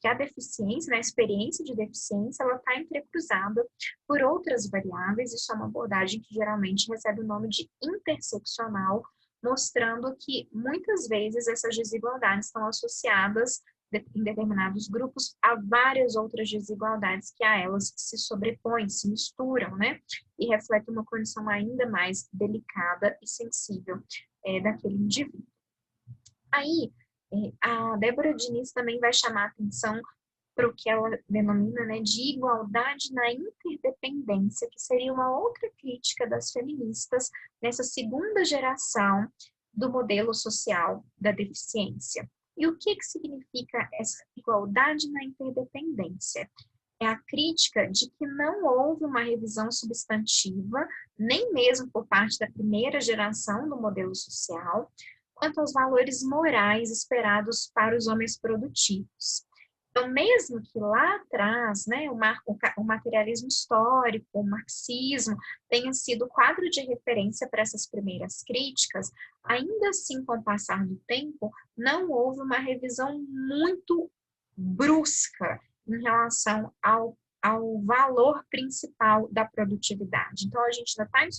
a deficiência, né, a experiência de deficiência, ela está entrecruzada por outras variáveis, isso é uma abordagem que geralmente recebe o nome de interseccional, mostrando que muitas vezes essas desigualdades estão associadas em determinados grupos a várias outras desigualdades que a elas se sobrepõem, se misturam, né? E refletem uma condição ainda mais delicada e sensível daquele indivíduo. Aí, a Débora Diniz também vai chamar a atenção para o que ela denomina, né, de igualdade na interdependência, que seria uma outra crítica das feministas nessa segunda geração do modelo social da deficiência. E o que significa essa igualdade na interdependência? É a crítica de que não houve uma revisão substantiva, nem mesmo por parte da primeira geração do modelo social, quanto aos valores morais esperados para os homens produtivos. Então, mesmo que lá atrás, né, o materialismo histórico, o marxismo, tenha sido quadro de referência para essas primeiras críticas, ainda assim, com o passar do tempo, não houve uma revisão muito brusca em relação ao valor principal da produtividade. Então, a gente ainda está em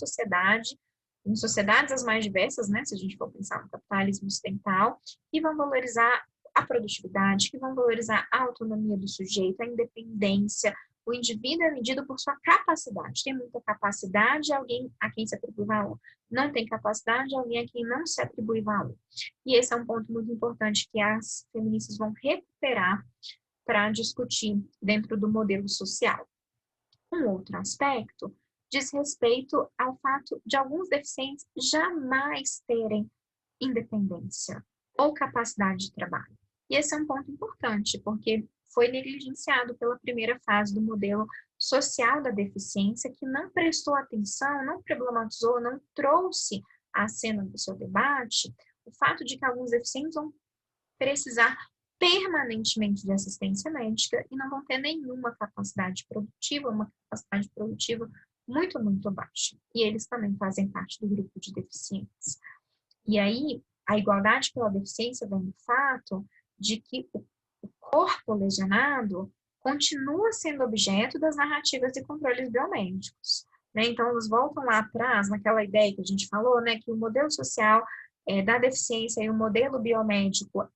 sociedades as mais diversas, né, se a gente for pensar no capitalismo ocidental, e vão valorizar a produtividade, que vão valorizar a autonomia do sujeito, a independência. O indivíduo é medido por sua capacidade. Tem muita capacidade, alguém a quem se atribui valor. Não tem capacidade, alguém a quem não se atribui valor. E esse é um ponto muito importante que as feministas vão recuperar para discutir dentro do modelo social. Um outro aspecto diz respeito ao fato de alguns deficientes jamais terem independência ou capacidade de trabalho. E esse é um ponto importante, porque foi negligenciado pela primeira fase do modelo social da deficiência, que não prestou atenção, não problematizou, não trouxe à cena do seu debate o fato de que alguns deficientes vão precisar permanentemente de assistência médica e não vão ter nenhuma capacidade produtiva, uma capacidade produtiva muito, muito baixa. E eles também fazem parte do grupo de deficientes. E aí, a igualdade pela deficiência vem do fato de que o corpo lesionado continua sendo objeto das narrativas e controles biomédicos. Né? Então, eles voltam lá atrás, naquela ideia que a gente falou, né, que o modelo social da deficiência e o modelo biomédico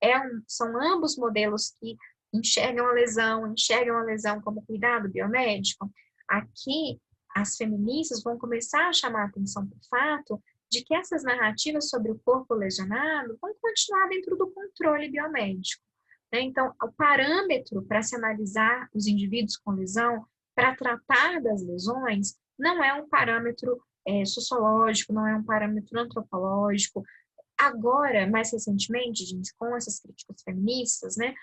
são ambos modelos que enxergam a lesão como cuidado biomédico. Aqui, as feministas vão começar a chamar a atenção para o fato de que essas narrativas sobre o corpo lesionado vão continuar dentro do controle biomédico. Né? Então, o parâmetro para se analisar os indivíduos com lesão, para tratar das lesões, não é um parâmetro sociológico, não é um parâmetro antropológico. Agora, mais recentemente, gente, com essas críticas feministas, né,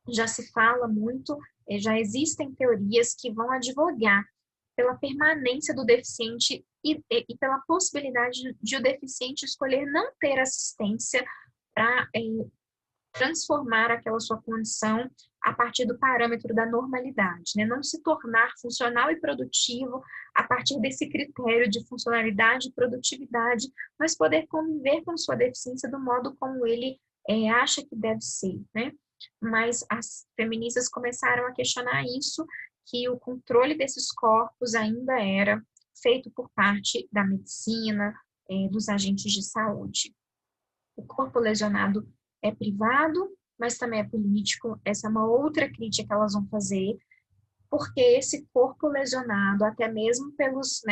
já se fala muito, já existem teorias que vão advogar pela permanência do deficiente e pela possibilidade de o deficiente escolher não ter assistência para transformar aquela sua condição a partir do parâmetro da normalidade, né? Não se tornar funcional e produtivo a partir desse critério de funcionalidade e produtividade, mas poder conviver com sua deficiência do modo como ele acha que deve ser, né? Mas as feministas começaram a questionar isso, que o controle desses corpos ainda era feito por parte da medicina, dos agentes de saúde. O corpo lesionado é privado, mas também é político. Essa é uma outra crítica que elas vão fazer, porque esse corpo lesionado, até mesmo pelos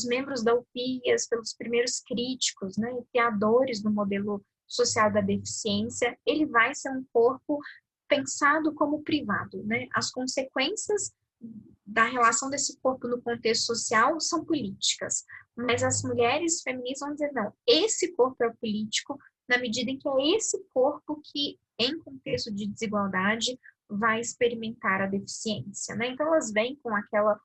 membros da UPIAS, pelos primeiros críticos, né, criadores do modelo social da deficiência, ele vai ser um corpo pensado como privado, né? As consequências da relação desse corpo no contexto social são políticas, mas as mulheres feministas vão dizer, não, esse corpo é político, na medida em que é esse corpo que, em contexto de desigualdade, vai experimentar a deficiência, né? Então, elas vêm com aquela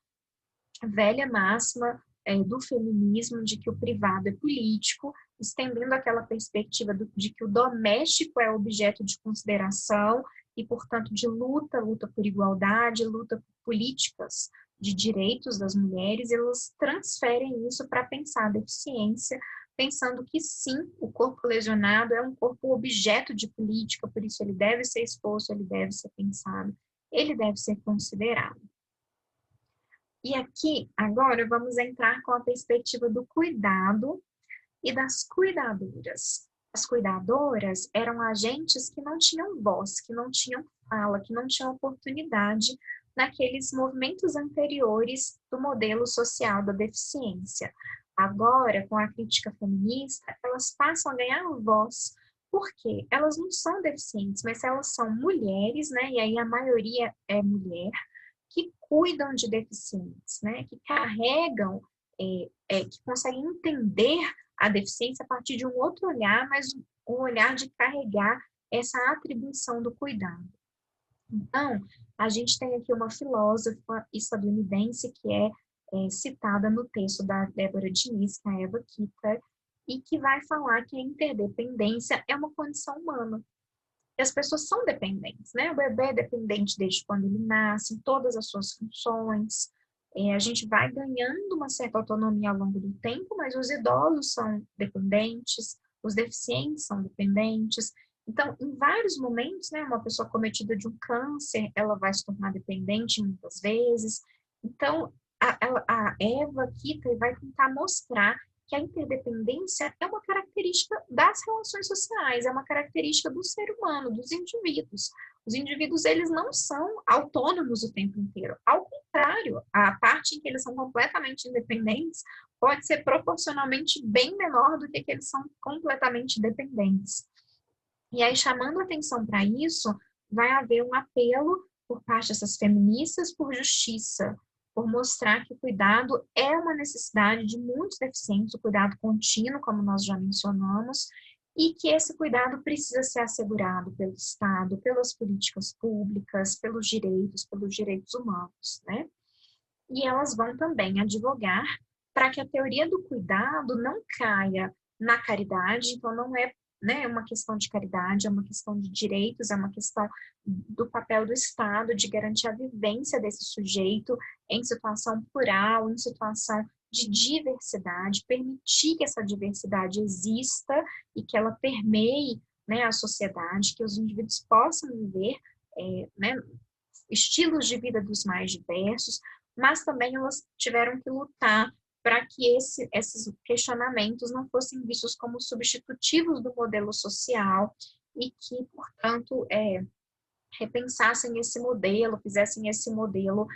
velha máxima do feminismo de que o privado é político, estendendo aquela perspectiva de que o doméstico é objeto de consideração e, portanto, de luta por igualdade, luta por políticas de direitos das mulheres, elas transferem isso para pensar a deficiência, pensando que sim, o corpo lesionado é um corpo objeto de política, por isso ele deve ser exposto, ele deve ser pensado, ele deve ser considerado. E aqui, agora, vamos entrar com a perspectiva do cuidado e das cuidadoras. As cuidadoras eram agentes que não tinham voz, que não tinham fala, que não tinham oportunidade naqueles movimentos anteriores do modelo social da deficiência. Agora, com a crítica feminista, elas passam a ganhar voz. Por quê? Elas não são deficientes, mas elas são mulheres, né? E aí a maioria é mulher, que cuidam de deficientes, né? Que carregam, que conseguem entender a deficiência a partir de um outro olhar, mas um olhar de carregar essa atribuição do cuidado. Então, a gente tem aqui uma filósofa estadunidense que é citada no texto da Débora Diniz, que é a Eva Kitter, e que vai falar que a interdependência é uma condição humana. E as pessoas são dependentes, né? O bebê é dependente desde quando ele nasce, em todas as suas funções. A gente vai ganhando uma certa autonomia ao longo do tempo, mas os idosos são dependentes, os deficientes são dependentes. Então, em vários momentos, né, uma pessoa cometida de um câncer, ela vai se tornar dependente muitas vezes. Então, a Eva aqui vai tentar mostrar que a interdependência é uma característica das relações sociais, é uma característica do ser humano, dos indivíduos. Os indivíduos, eles não são autônomos o tempo inteiro. Ao contrário, a parte em que eles são completamente independentes pode ser proporcionalmente bem menor do que eles são completamente dependentes. E aí, chamando atenção para isso, vai haver um apelo por parte dessas feministas por justiça, por mostrar que o cuidado é uma necessidade de muitos deficientes, o cuidado contínuo, como nós já mencionamos, e que esse cuidado precisa ser assegurado pelo Estado, pelas políticas públicas, pelos direitos humanos, né? E elas vão também advogar para que a teoria do cuidado não caia na caridade, então não é, né, uma questão de caridade, é uma questão de direitos, é uma questão do papel do Estado de garantir a vivência desse sujeito em situação plural, em situação de diversidade, permitir que essa diversidade exista e que ela permeie, né, a sociedade, que os indivíduos possam viver, né, estilos de vida dos mais diversos, mas também elas tiveram que lutar para que esses questionamentos não fossem vistos como substitutivos do modelo social e que, portanto, repensassem esse modelo, fizessem esse modelo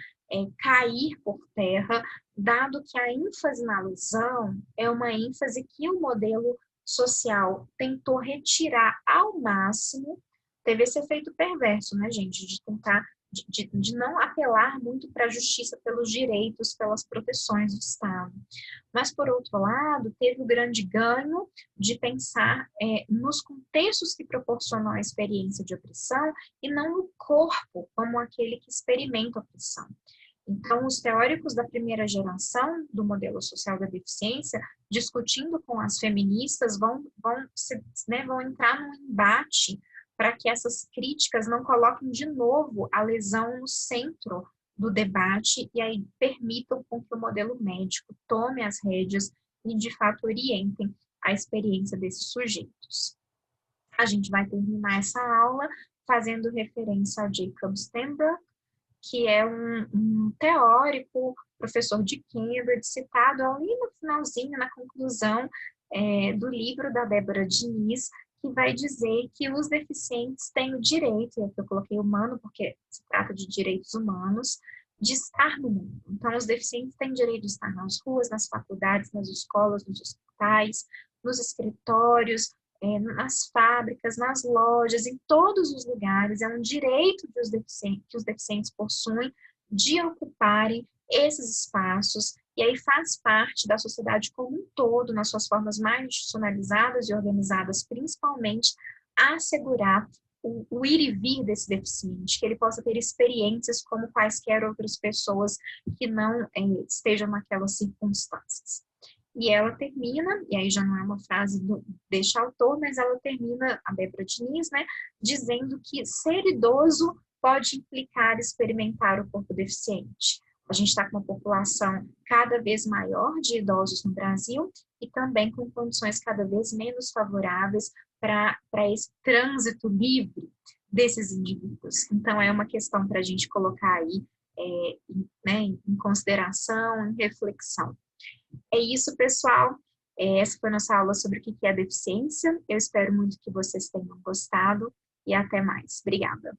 cair por terra, dado que a ênfase na lesão é uma ênfase que o modelo social tentou retirar ao máximo, teve esse efeito perverso, né, gente, de tentar de não apelar muito para a justiça pelos direitos, pelas proteções do Estado. Mas, por outro lado, teve o grande ganho de pensar nos contextos que proporcionam a experiência de opressão e não no corpo como aquele que experimenta a opressão. Então, os teóricos da primeira geração do modelo social da deficiência, discutindo com as feministas, vão entrar num embate para que essas críticas não coloquem de novo a lesão no centro do debate e aí permitam com que o modelo médico tome as rédeas e, de fato, orientem a experiência desses sujeitos. A gente vai terminar essa aula fazendo referência ao Jacob Stenbrook, que é um teórico, professor de Cambridge, citado ali no finalzinho, na conclusão do livro da Débora Diniz, que vai dizer que os deficientes têm o direito, e aqui eu coloquei humano porque se trata de direitos humanos, de estar no mundo. Então, os deficientes têm direito de estar nas ruas, nas faculdades, nas escolas, nos hospitais, nos escritórios, nas fábricas, nas lojas, em todos os lugares. É um direito que os deficientes possuem de ocuparem esses espaços, e aí faz parte da sociedade como um todo, nas suas formas mais institucionalizadas e organizadas, principalmente, a assegurar o ir e vir desse deficiente, que ele possa ter experiências como quaisquer outras pessoas que não estejam naquelas circunstâncias. E ela termina, e aí já não é uma frase deste autor, mas ela termina, a Débora Diniz, né, dizendo que ser idoso pode implicar experimentar o corpo deficiente. A gente está com uma população cada vez maior de idosos no Brasil e também com condições cada vez menos favoráveis para esse trânsito livre desses indivíduos. Então, é uma questão para a gente colocar aí né, em consideração, em reflexão. É isso, pessoal. Essa foi a nossa aula sobre o que é deficiência. Eu espero muito que vocês tenham gostado e até mais. Obrigada.